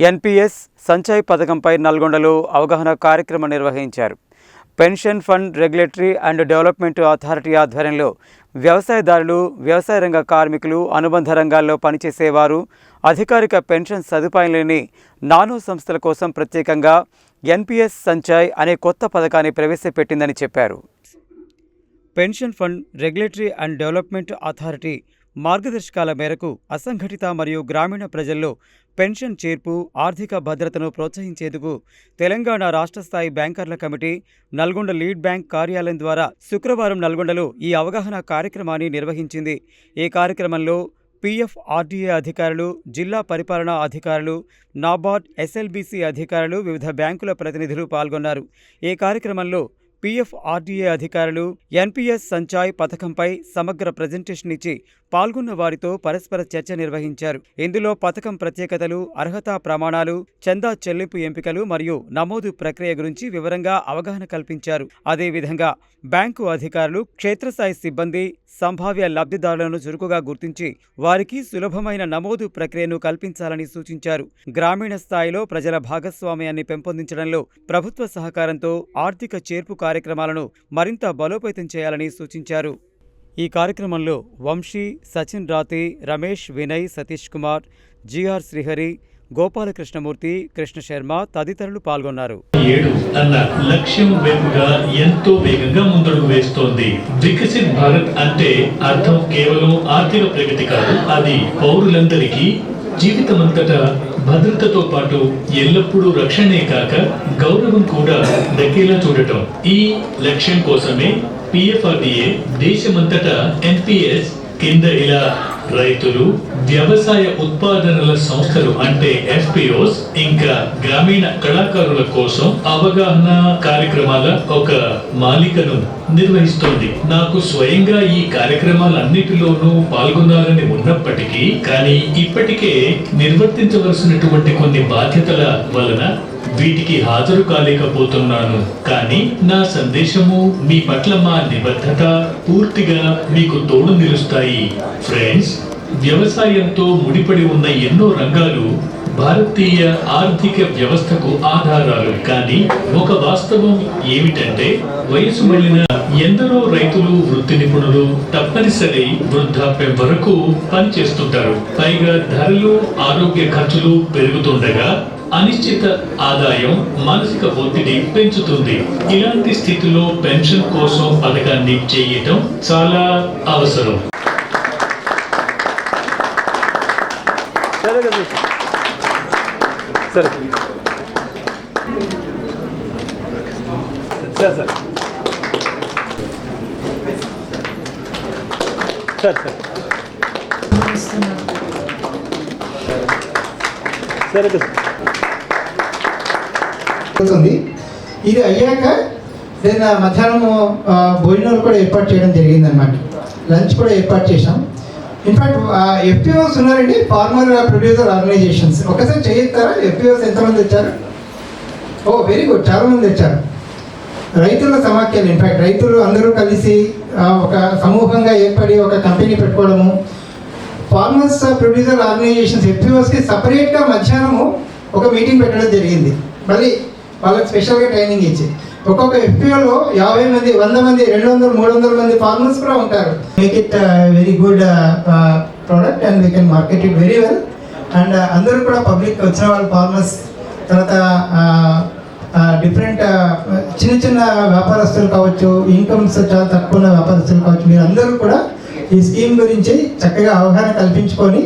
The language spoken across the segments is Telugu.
ఎన్పిఎస్ సంచయ్ పథకంపై నల్గొండలో అవగాహన కార్యక్రమం నిర్వహించారు. Pension fund regulatory and development authority ఆధ్వర్యంలో వ్యవసాయదారులు, వ్యవసాయ రంగ కార్మికులు, అనుబంధ రంగాల్లో పనిచేసేవారు, అధికారిక పెన్షన్ సదుపాయం లేని నానో సంస్థల కోసం ప్రత్యేకంగా ఎన్పిఎస్ సంచయ్ అనే కొత్త పథకాన్ని ప్రవేశపెట్టిందని చెప్పారు. Pension fund regulatory and development authority మార్గదర్శకాల మేరకు అసంఘటిత మరియు గ్రామీణ ప్రజల్లో పెన్షన్ చేర్పు, ఆర్థిక భద్రతను ప్రోత్సహించేందుకు తెలంగాణ రాష్ట్ర స్థాయి బ్యాంకర్ల కమిటీ నల్గొండ లీడ్ బ్యాంక్ కార్యాలయం ద్వారా శుక్రవారం నల్గొండలో ఈ అవగాహన కార్యక్రమాన్ని నిర్వహించింది. ఈ కార్యక్రమంలో పిఎఫ్ఆర్డీఏ అధికారులు, జిల్లా పరిపాలనా అధికారులు, నాబార్డ్, ఎస్ఎల్బీసీ అధికారులు, వివిధ బ్యాంకుల ప్రతినిధులు పాల్గొన్నారు. ఈ కార్యక్రమంలో పిఎఫ్ఆర్డీఏ అధికారులు ఎన్పిఎస్ సంచయ్ పథకంపై సమగ్ర ప్రజెంటేషన్ ఇచ్చి పాల్గొన్న వారితో పరస్పర చర్చ నిర్వహించారు. ఇందులో పథకం ప్రత్యేకతలు, అర్హతా ప్రమాణాలు, చందా చెల్లింపు ఎంపికలు మరియు నమోదు ప్రక్రియ గురించి వివరంగా అవగాహన కల్పించారు. అదేవిధంగా బ్యాంకు అధికారులు, క్షేత్రస్థాయి సిబ్బంది సంభావ్య లబ్ధిదారులను చురుకుగా గుర్తించి వారికి సులభమైన నమోదు ప్రక్రియను కల్పించాలని సూచించారు. గ్రామీణ స్థాయిలో ప్రజల భాగస్వామ్యాన్ని పెంపొందించడంలో ప్రభుత్వ సహకారంతో ఆర్థిక చేర్పు కార్యక్రమాలను మరింత బలోపేతం చేయాలని సూచించారు. ఈ కార్యక్రమంలో వంశీ, సచిన్ రాతి, రమేష్, వినయ్, సతీష్ కుమార్, జిఆర్ శ్రీహరి, గోపాలకృష్ణమూర్తి, కృష్ణ శర్మ తదితరులు పాల్గొన్నారు. 7 అన్న లక్ష్యం వైపుగా ఎంతో వేగంగా ముందడుగు వేస్తోంది. వికసిత్ భారత్ అంటే అర్థం కేవలం ఆర్థిక ప్రగతి కాదు, అది పౌరులందరికీ జీవితమంతటా భద్రతతో పాటు ఎల్లప్పుడూ రక్షణే కాక గౌరవం కూడా దక్కేలా చూడటం. ఈ లక్ష్యం కోసమే పిఎఫ్ఆర్డీఏ దేశమంతటా ఎన్పిఎస్ కింద ఇలా రైతులు, వ్యవసాయ ఉత్పాదనల సంస్థలు అంటే ఎఫ్పిఓస్, ఇంకా గ్రామీణ కళాకారుల కోసం అవగాహన కార్యక్రమాల ఒక మాలికను నిర్వహిస్తోంది. నాకు స్వయంగా ఈ కార్యక్రమాలన్నిటిలోనూ పాల్గొనాలని ఉన్నప్పటికీ కానీ ఇప్పటికే నిర్వర్తించవలసినటువంటి కొన్ని బాధ్యతల వలన వీటికి హాజరు కాలేకపోతున్నాను. కానీ నా సందేశము, మీ పట్ల మా నిబద్ధత పూర్తిగా మీకు తోడు నిలుస్తాయి. ఫ్రెండ్స్, వ్యవసాయంతో ముడిపడి ఉన్న ఎన్నో రంగాలు భారతీయ ఆర్థిక వ్యవస్థకు ఆధారాలు. కానీ ఒక వాస్తవం ఏమిటంటే వయసు మళ్ళిన ఎందరో రైతులు, వృత్తి నిపుణులు తప్పనిసరి వృద్ధాప్యం వరకు పనిచేస్తుంటారు. పైగా ధరలు, ఆరోగ్య ఖర్చులు పెరుగుతుండగా అనిశ్చిత ఆదాయం మానసిక ఒత్తిడి పెంచుతుంది. ఇలాంటి స్థితిలో పెన్షన్ కోసం పథకాన్ని చేయటం చాలా అవసరం. ఇది అయ్యాక నేను మధ్యాహ్నం భోజనాలు కూడా ఏర్పాటు చేయడం జరిగిందన్నమాట. లంచ్ కూడా ఏర్పాటు చేశాం. ఇన్ఫాక్ట్ ఎఫ్పిఓస్ ఉన్నారండి, ఫార్మర్ ప్రొడ్యూసర్ ఆర్గనైజేషన్స్. ఒకసారి చేయిస్తారా? ఎఫ్పిఓస్ ఎంతమంది వచ్చారు? ఓ వెరీ గుడ్, చాలామంది వచ్చారు. రైతుల సమాఖ్యలు, ఇన్ఫాక్ట్ రైతులు అందరూ కలిసి ఒక సమూహంగా ఏర్పడి ఒక కంపెనీ పెట్టుకోవడము. ఫార్మర్స్ ప్రొడ్యూసర్ ఆర్గనైజేషన్స్ ఎఫ్పిఓస్కి సపరేట్గా మధ్యాహ్నము ఒక మీటింగ్ పెట్టడం జరిగింది. మళ్ళీ వాళ్ళకి స్పెషల్గా ట్రైనింగ్ ఇచ్చి ఒక్కొక్క ఎఫ్పిఓలో 50 మంది, 100 మంది, 200, 300 మంది ఫార్మర్స్ కూడా ఉంటారు. Make it very good product and we can market it very well. And అందరూ కూడా పబ్లిక్ వచ్చిన వాళ్ళు ఫార్మర్స్, తర్వాత డిఫరెంట్ చిన్న చిన్న వ్యాపారస్తులు కావచ్చు, ఇన్కమ్స్ చాలా తక్కువ ఉన్న వ్యాపారస్తులు కావచ్చు, మీరు అందరూ కూడా ఈ స్కీమ్ గురించి చక్కగా అవగాహన కల్పించుకొని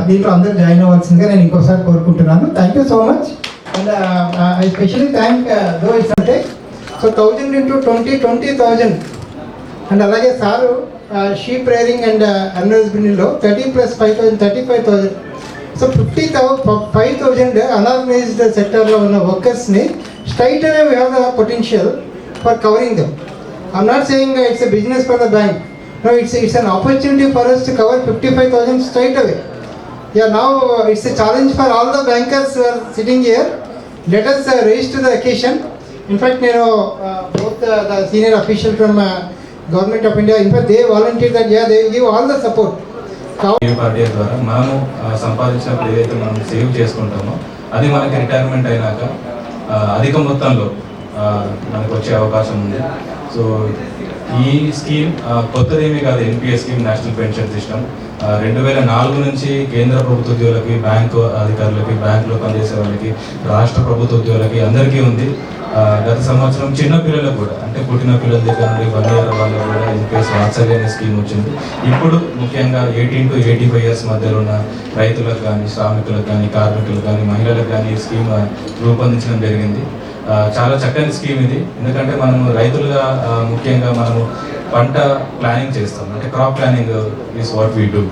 దీంట్లో అందరూ జాయిన్ అవ్వాల్సిందిగా నేను ఇంకోసారి కోరుకుంటున్నాను. Thank you so much. And I especially thank though it's a day, so 1000 into 20,000 and alage saru sheep rearing and animals binilo 30 plus 5,000 35,000, so 5,000 unorganized sector lo unna workers ni straight away we have the potential for covering them. I'm not saying it's a business for the bank, no, it's an opportunity for us to cover 55,000 straight away. Yeah, now it's a challenge for all the bankers who are sitting here. Let us raise to the occasion. In fact, both the senior officials from Government of India, in fact, they volunteered that, yeah, they will give all the support. Party ద్వారా మనము సంపాదించినప్పుడు ఏదైతే మనం సేవ్ చేసుకుంటామో అది మనకి రిటైర్మెంట్ అయినాక అధిక మొత్తంలో మనకు వచ్చే అవకాశం ఉంది. సో ఈ స్కీమ్ కొత్తదేమీ కాదు. NPS scheme, national pension system 2004 నుంచి కేంద్ర ప్రభుత్వ ఉద్యోగులకి, బ్యాంకు అధికారులకి, బ్యాంకులో పనిచేసే వాళ్ళకి, రాష్ట్ర ప్రభుత్వ ఉద్యోగులకి అందరికీ ఉంది. గత సంవత్సరం చిన్న పిల్లలకు కూడా, అంటే పుట్టిన పిల్లల దగ్గర నుండి 1 year వాళ్ళకు కూడా ఎన్పిఎస్ వాత్సల్య అనే స్కీమ్ వచ్చింది. ఇప్పుడు ముఖ్యంగా 18 to 85 years మధ్యలో ఉన్న రైతులకు కానీ, శ్రామికులకు కానీ, కార్మికులకు కానీ, మహిళలకు కానీ ఈ స్కీమ్ రూపొందించడం జరిగింది. చాలా చక్కని స్కీమ్ ఇది. ఎందుకంటే మనము రైతులుగా ముఖ్యంగా మనము పంట ప్లానింగ్ చేస్తాం. అంటే crop planning is what we do.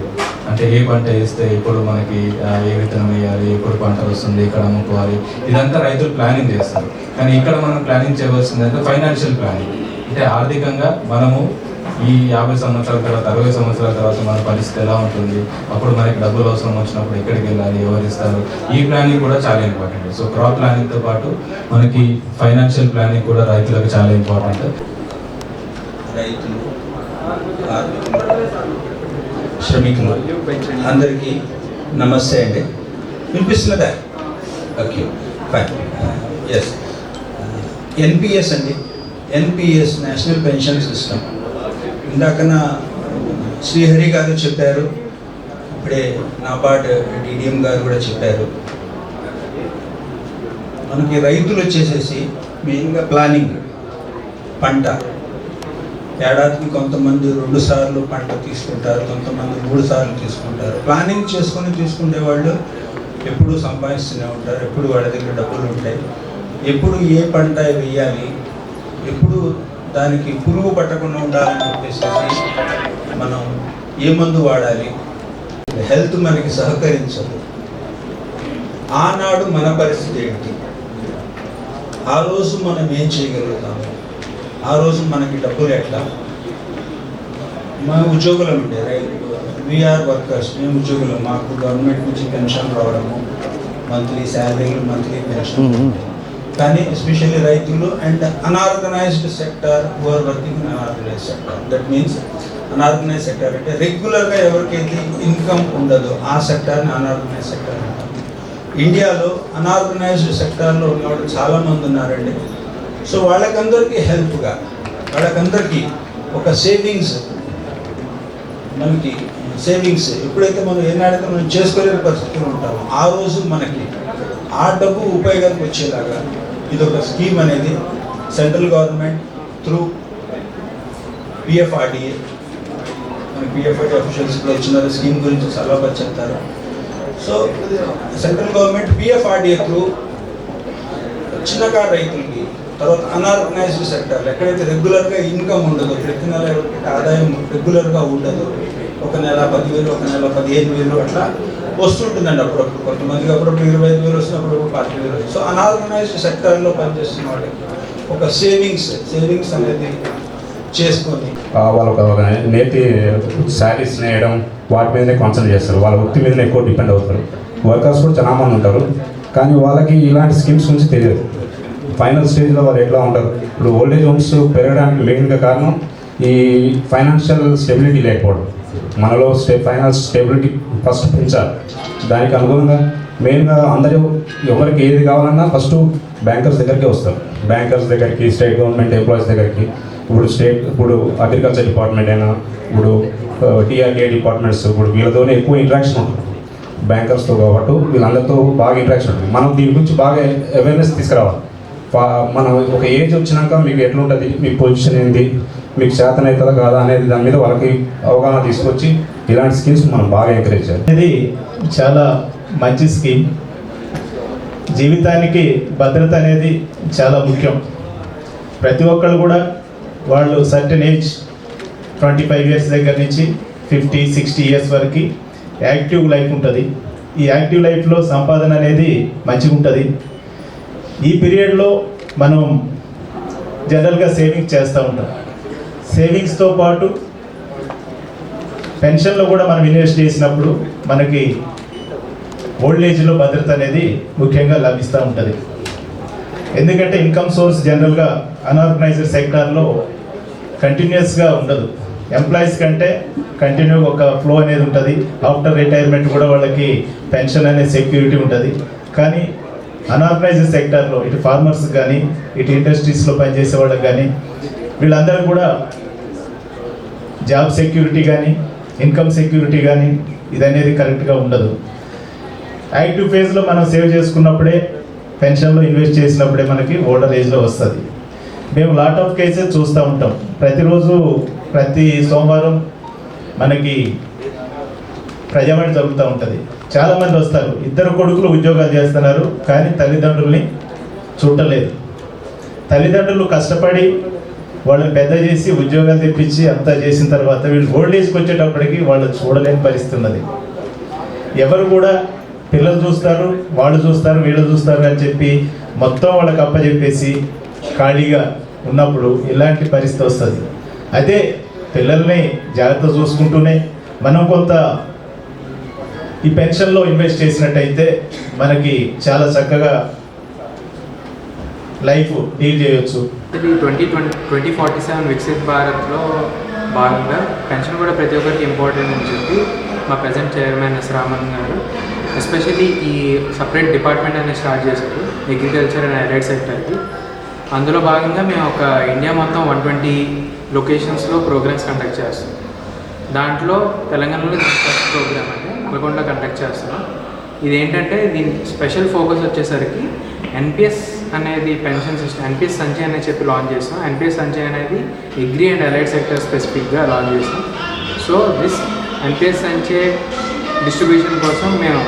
అంటే ఏ పంట వేస్తే ఎప్పుడు మనకి ఏ విత్తనం వేయాలి, ఎప్పుడు పంట వస్తుంది, ఎక్కడ అమ్ముకోవాలి, ఇదంతా రైతులు ప్లానింగ్ చేస్తారు. కానీ ఇక్కడ మనం ప్లానింగ్ చేయవలసిందంటే ఫైనాన్షియల్ ప్లానింగ్. అంటే ఆర్థికంగా మనము ఈ 50 సంవత్సరాల తర్వాత, 60 సంవత్సరాల తర్వాత మన పరిస్థితి ఎలా ఉంటుంది, అప్పుడు మనకి డబ్బులు అవసరం వచ్చినప్పుడు ఎక్కడికి వెళ్ళాలి, ఎవరు ఇస్తారు, ఈ ప్లానింగ్ కూడా చాలా ఇంపార్టెంట్. సో క్రాప్ ప్లానింగ్తో పాటు మనకి ఫైనాన్షియల్ ప్లానింగ్ కూడా రైతులకు చాలా ఇంపార్టెంట్. రైతులు, శ్రమికులు అందరికీ నమస్తే అండి. వినిపిస్తున్నదా? Okay, fine. ఎస్, ఎన్పిఎస్ అండి. NPS national pension system. ఇందాకన శ్రీహరి గారు చెప్పారు, ఇప్పుడే నాబార్డ్ డిడిఎం గారు కూడా చెప్పారు. మనకి రైతులు వచ్చేసేసి మెయిన్గా ప్లానింగ్, పంట ఏడాదికి కొంతమంది 2 సార్లు పంట తీసుకుంటారు, కొంతమంది 3 సార్లు తీసుకుంటారు. ప్లానింగ్ చేసుకొని తీసుకునే వాళ్ళు ఎప్పుడు సంపాదిస్తూనే ఉంటారు, ఎప్పుడు వాళ్ళ దగ్గర డబ్బులు ఉంటాయి, ఎప్పుడు ఏ పంట వేయాలి, ఎప్పుడు దానికి పురుగు పట్టకుండా ఉండాలని చెప్పేసి మనం ఏ మందు వాడాలి, హెల్త్ మనకి సహకరించదు. ఆనాడు మన పరిస్థితి ఏంటి, ఆ రోజు మనం ఏం చేయగలుగుతాము, ఆ రోజు మనకి డబ్బులు ఎట్లా. మా ఉద్యోగులు ఉండే వీఆర్ వర్కర్స్, మేము ఉద్యోగులు, మాకు గవర్నమెంట్ నుంచి పెన్షన్ రావడము, మంత్లీ శాలరీలు, మంత్లీ పెన్షన్. కానీ ఎస్పెషల్లీ రైతులు and unorganised sector who are working in unorganised sector. That means unorganised sector అంటే రెగ్యులర్గా ఎవరికైతే ఇన్కమ్ ఉండదో ఆ సెక్టర్ని అన్ఆర్గనైజ్డ్ సెక్టర్ అంటాం. ఇండియాలో అన్ఆర్గనైజ్డ్ సెక్టార్లో ఉన్నవాళ్ళు చాలామంది ఉన్నారండి. సో వాళ్ళకందరికీ హెల్ప్గా, వాళ్ళకందరికీ ఒక సేవింగ్స్, మనకి సేవింగ్స్ ఎప్పుడైతే మనం ఏనాడైతే మనం చేసుకోలేని పరిస్థితులు ఉంటామో ఆ రోజు మనకి ఆ డబ్బు ఉపయోగానికి వచ్చేలాగా ఇదొక స్కీమ్ అనేది సెంట్రల్ గవర్నమెంట్ త్రూ పిఎఫ్ఆర్డిఏ, మన పిఎఫ్ఆర్డిఏ అఫీషియల్స్ కూడా ఇచ్చిన స్కీమ్ గురించి చాలా బాగా చెప్తారు. So central government PFRDA through చిన్నకారు రైతులకి, తర్వాత అన్ఆర్గనైజ్డ్ సెక్టర్లు ఎక్కడైతే రెగ్యులర్గా ఇన్కమ్ ఉండదు, ప్రతి నెల ఆదాయం రెగ్యులర్గా ఉండదు, ఒక నెల 10,000, ఒక నెల 15,000 అట్లా వస్తుంటుందండి. అప్పుడప్పుడు కొంతమందికి అప్పుడప్పుడు 25,000 వస్తున్నప్పుడు 40,000. సో అన్ఆర్గనైజ్డ్ సెక్టర్లో పనిచేస్తున్న వాళ్ళకి ఒక సేవింగ్స్ అనేది చేసుకొని వాళ్ళు ఒక నేతి శారీస్ నేయడం వాటి మీదనే కాన్సన్ట్రేట్ చేస్తారు, వాళ్ళ వృత్తి మీదనే ఎక్కువ డిపెండ్ అవుతారు. వర్కర్స్ కూడా చాలా మంది ఉంటారు, కానీ వాళ్ళకి ఇలాంటి స్కీమ్స్ గురించి తెలియదు. ఫైనల్ స్టేజ్లో వాళ్ళు ఎట్లా ఉంటారు. ఇప్పుడు ఓల్డేజ్ హోమ్స్ పెరగడానికి మెయిన్గా కారణం ఈ ఫైనాన్షియల్ స్టెబిలిటీ లేకపోవడం. మనలో ఫైనాన్స్ స్టెబిలిటీ ఫస్ట్ పెంచాలి. దానికి అనుగుణంగా మెయిన్గా అందరూ ఎవరికి ఏది కావాలన్నా ఫస్ట్ బ్యాంకర్స్ దగ్గరికి వస్తారు. బ్యాంకర్స్ దగ్గరికి, స్టేట్ గవర్నమెంట్ ఎంప్లాయీస్ దగ్గరికి, ఇప్పుడు అగ్రికల్చర్ డిపార్ట్మెంట్ అయినా, ఇప్పుడు టీఆర్కే డిపార్ట్మెంట్స్, ఇప్పుడు వీళ్ళతోనే ఎక్కువ ఇంట్రాక్షన్ ఉంటుంది బ్యాంకర్స్తో. కాబట్టి వీళ్ళందరితో బాగా ఇంట్రాక్షన్ ఉంటుంది. మనం దీని గురించి బాగా అవేర్నెస్ తీసుకురావాలి. మనం ఒక ఏజ్ వచ్చినాక మీకు ఎట్లుంటుంది, మీ పొజిషన్ ఏంది, మీకు చేతన అవుతుందా కాదా అనేది దాని మీద వాళ్ళకి అవగాహన తీసుకొచ్చి ఇలాంటి స్కీమ్స్ మనం బాగా ఎంకరేజ్ చేయాలి. ఇది చాలా మంచి స్కీమ్. జీవితానికి భద్రత అనేది చాలా ముఖ్యం. ప్రతి ఒక్కళ్ళు కూడా వాళ్ళు సర్టెన్ ఏజ్ 25 years దగ్గర నుంచి 50-60 years వరకు యాక్టివ్ లైఫ్ ఉంటుంది. ఈ యాక్టివ్ లైఫ్లో సంపాదన అనేది మంచిగా ఉంటుంది. ఈ పీరియడ్లో మనం జనరల్గా సేవింగ్స్ చేస్తూ ఉంటాం. సేవింగ్స్తో పాటు పెన్షన్లో కూడా మనం ఇన్వెస్ట్ చేసినప్పుడు మనకి ఓల్డ్ ఏజ్లో భద్రత అనేది ముఖ్యంగా లభిస్తూ ఉంటుంది. ఎందుకంటే ఇన్కమ్ సోర్స్ జనరల్గా అన్ఆర్గనైజ్డ్ సెక్టార్లో కంటిన్యూస్గా ఉండదు. ఎంప్లాయీస్ కంటే కంటిన్యూ ఒక ఫ్లో అనేది ఉంటుంది. ఆఫ్టర్ రిటైర్మెంట్ కూడా వాళ్ళకి పెన్షన్ అనే సెక్యూరిటీ ఉంటుంది. కానీ అన్ఆర్గనైజ్డ్ సెక్టార్లో ఇటు ఫార్మర్స్ కానీ ఇటు ఇండస్ట్రీస్లో పనిచేసే వాళ్ళకి కానీ వీళ్ళందరూ కూడా జాబ్ సెక్యూరిటీ కానీ ఇన్కమ్ సెక్యూరిటీ కానీ ఇది అనేది కరెక్ట్గా ఉండదు. యాక్టివ్ ఫేజ్లో మనం సేవ్ చేసుకున్నప్పుడే పెన్షన్లో ఇన్వెస్ట్ చేసినప్పుడే మనకి ఓల్డర్ ఏజ్లో వస్తుంది. మేము లాట్ ఆఫ్ కేసెస్ చూస్తూ ఉంటాం. ప్రతిరోజు ప్రతి సోమవారం మనకి ప్రజావాణి జరుగుతూ ఉంటుంది. చాలామంది వస్తారు, ఇద్దరు కొడుకులు ఉద్యోగాలు చేస్తున్నారు కానీ తల్లిదండ్రుల్ని చూడలేదు. తల్లిదండ్రులు కష్టపడి వాళ్ళని పెద్ద చేసి ఉద్యోగాలు తెప్పించి అంతా చేసిన తర్వాత వీళ్ళు ఓల్డ్ ఏజ్కి వచ్చేటప్పటికి వాళ్ళు చూడలేని పరిస్థితి ఉన్నది. ఎవరు కూడా పిల్లలు చూస్తారు, వాళ్ళు చూస్తారు, వీళ్ళు చూస్తారు అని చెప్పి మొత్తం వాళ్ళకి అప్పచెప్పేసి ఖాళీగా ఉన్నప్పుడు ఇలాంటి పరిస్థితి వస్తుంది. అదే పిల్లల్ని జాగ్రత్త చూసుకుంటూనే మనం కొంత ఈ పెన్షన్లో ఇన్వెస్ట్ చేసినట్టయితే మనకి చాలా చక్కగా లైఫ్ డీల్ చేయొచ్చు. 2047 వికసిత్ భారత్లో భాగంగా పెన్షన్ కూడా ప్రతి ఒక్కరికి ఇంపార్టెంట్ అని చెప్పి మా ప్రజెంట్ చైర్మన్ ఎస్ రామన్ గారు ఎస్పెషల్లీ ఈ సపరేట్ డిపార్ట్మెంట్ అనేది స్టార్ట్ చేశారు అగ్రికల్చర్ అండ్ అలైడ్ సెక్టర్కి. అందులో భాగంగా మేము ఒక ఇండియా మొత్తం 120 లొకేషన్స్లో ప్రోగ్రామ్స్ కండక్ట్ చేస్తాం. దాంట్లో తెలంగాణలో ఫస్ట్ ప్రోగ్రామ్ అంటే నల్గొండ కండక్ట్ చేస్తున్నాం. ఇదేంటంటే దీని స్పెషల్ ఫోకస్ వచ్చేసరికి ఎన్పిఎస్ అనేది పెన్షన్ సిస్టమ్, ఎన్పిఎస్ సంచయ్ అనేది చెప్పి లాంచ్ చేస్తాం. ఎన్పిఎస్ సంచయ్ అనేది అగ్రి అండ్ అలైడ్ సెక్టర్ స్పెసిఫిక్గా లాంచ్ చేస్తాం. So this NPS Sanchay distribution కోసం మేము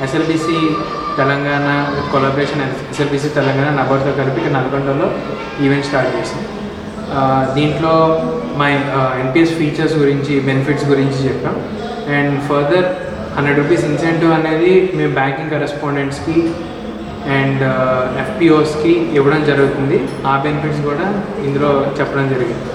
SLBC Telangana collaboration SLBC Telangana నబార్డ్తో కలిపి నల్గొండలో ఈవెంట్ స్టార్ట్ చేసాం. దీంట్లో మా ఎన్పిఎస్ ఫీచర్స్ గురించి, బెనిఫిట్స్ గురించి చెప్పాం. అండ్ ఫర్దర్ 100 రూపీస్ ఇన్సెంటివ్ అనేది మేము బ్యాంకింగ్ కరెస్పాండెంట్స్కి అండ్ ఎఫ్పిఓస్కి ఇవ్వడం జరుగుతుంది. ఆ బెనిఫిట్స్ కూడా ఇందులో చెప్పడం జరిగింది.